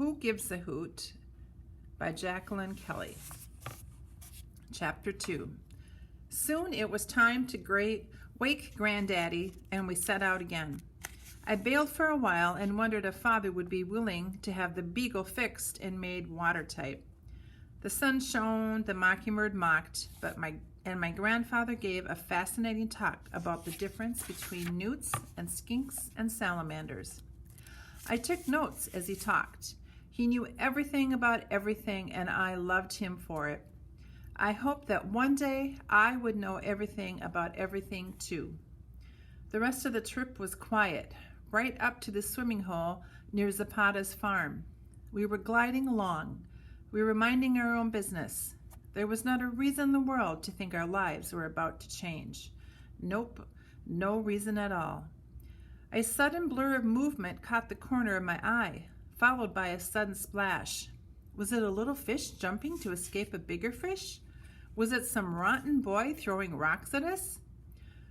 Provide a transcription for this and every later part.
Who Gives a Hoot by Jacqueline Kelly. Chapter 2. Soon it was time to wake Granddaddy, and we set out again. I bailed for a while and wondered if Father would be willing to have the beagle fixed and made watertight. The sun shone, the mockingbird mocked, my grandfather gave a fascinating talk about the difference between newts and skinks and salamanders. I took notes as he talked. He knew everything about everything, and I loved him for it. I hoped that one day I would know everything about everything too. The rest of the trip was quiet, right up to the swimming hole near Zapata's farm. We were gliding along. We were minding our own business. There was not a reason in the world to think our lives were about to change. Nope, no reason at all. A sudden blur of movement caught the corner of my eye, followed by a sudden splash. Was it a little fish jumping to escape a bigger fish? Was it some rotten boy throwing rocks at us?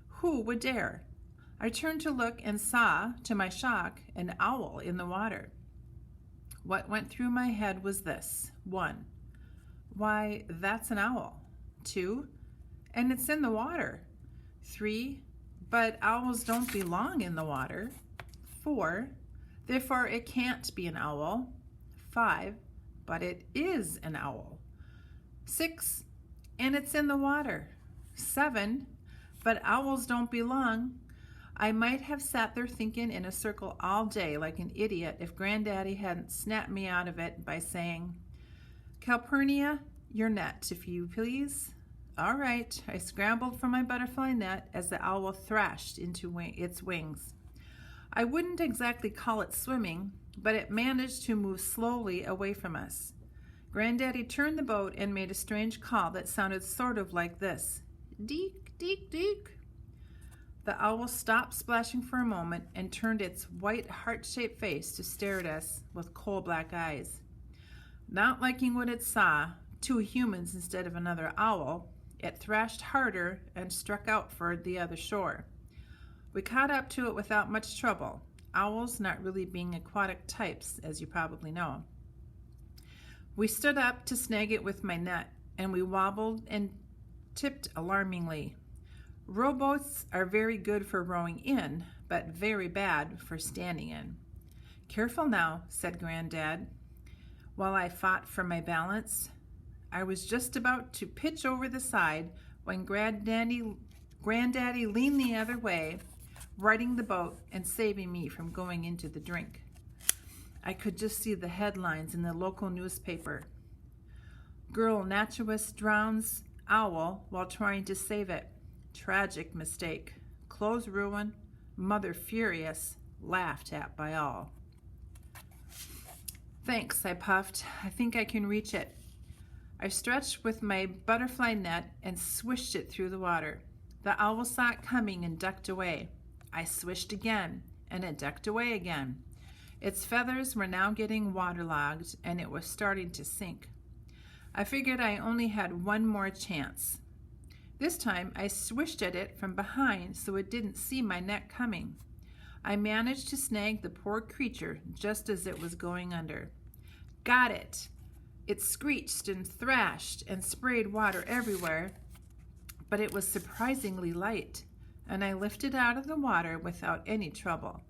Who would dare? I turned to look and saw, to my shock, an owl in the water. What went through my head was this. 1. Why, that's an owl. 2. And it's in the water. 3. But owls don't belong in the water. 4. Therefore, it can't be an owl. 5. But it is an owl. 6. And it's in the water. 7. But owls don't belong. I might have sat there thinking in a circle all day like an idiot if Granddaddy hadn't snapped me out of it by saying, "Calpurnia, your net, if you please." All right, I scrambled for my butterfly net as the owl thrashed into its wings. I wouldn't exactly call it swimming, but it managed to move slowly away from us. Granddaddy turned the boat and made a strange call that sounded sort of like this. Deek, deek, deek. The owl stopped splashing for a moment and turned its white heart-shaped face to stare at us with coal black eyes. Not liking what it saw, 2 humans instead of another owl, it thrashed harder and struck out for the other shore. We caught up to it without much trouble, owls not really being aquatic types, as you probably know. We stood up to snag it with my net, and we wobbled and tipped alarmingly. Rowboats are very good for rowing in, but very bad for standing in. "Careful now," said Granddad, while I fought for my balance. I was just about to pitch over the side when Granddaddy leaned the other way, righting the boat and saving me from going into the drink. I could just see the headlines in the local newspaper. "Girl naturalist drowns owl while trying to save it. Tragic mistake. Clothes ruined. Mother furious. Laughed at by all." "Thanks," I puffed. "I think I can reach it." I stretched with my butterfly net and swished it through the water. The owl saw it coming and ducked away. I swished again, and it ducked away again. Its feathers were now getting waterlogged, and it was starting to sink. I figured I only had one more chance. This time, I swished at it from behind so it didn't see my net coming. I managed to snag the poor creature just as it was going under. Got it! It screeched and thrashed and sprayed water everywhere, but it was surprisingly light, and I lifted it out of the water without any trouble.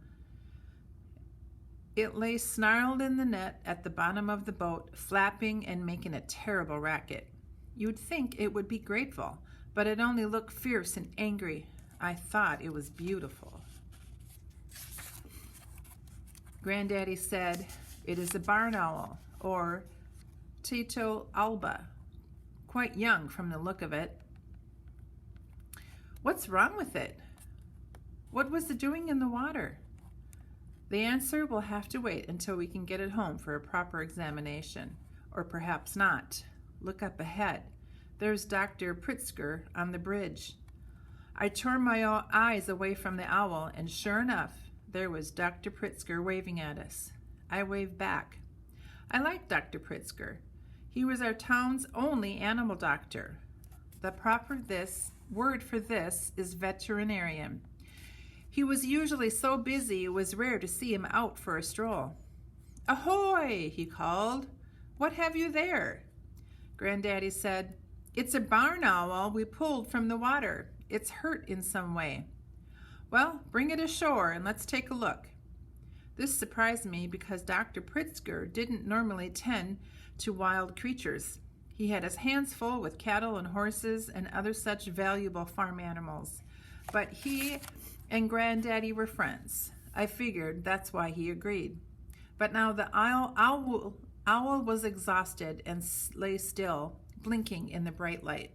It lay snarled in the net at the bottom of the boat, flapping and making a terrible racket. You'd think it would be grateful, but it only looked fierce and angry. I thought it was beautiful. Granddaddy said, "It is a barn owl, or Tito alba, quite young from the look of it." "What's wrong with it? What was it doing in the water?" The answer will have to wait until we can get it home for a proper examination, or perhaps not. Look up ahead. There's Dr. Pritzker on the bridge. I tore my eyes away from the owl, and sure enough, there was Dr. Pritzker waving at us. I waved back. I liked Dr. Pritzker. He was our town's only animal doctor. The proper word for this is veterinarian. He was usually so busy it was rare to see him out for a stroll. "Ahoy!" he called. "What have you there?" Granddaddy said, "It's a barn owl we pulled from the water. It's hurt in some way." "Well, bring it ashore and let's take a look." This surprised me because Dr. Pritzker didn't normally tend to wild creatures. He had his hands full with cattle and horses and other such valuable farm animals. But he and Granddaddy were friends. I figured that's why he agreed. But now the owl was exhausted and lay still, blinking in the bright light.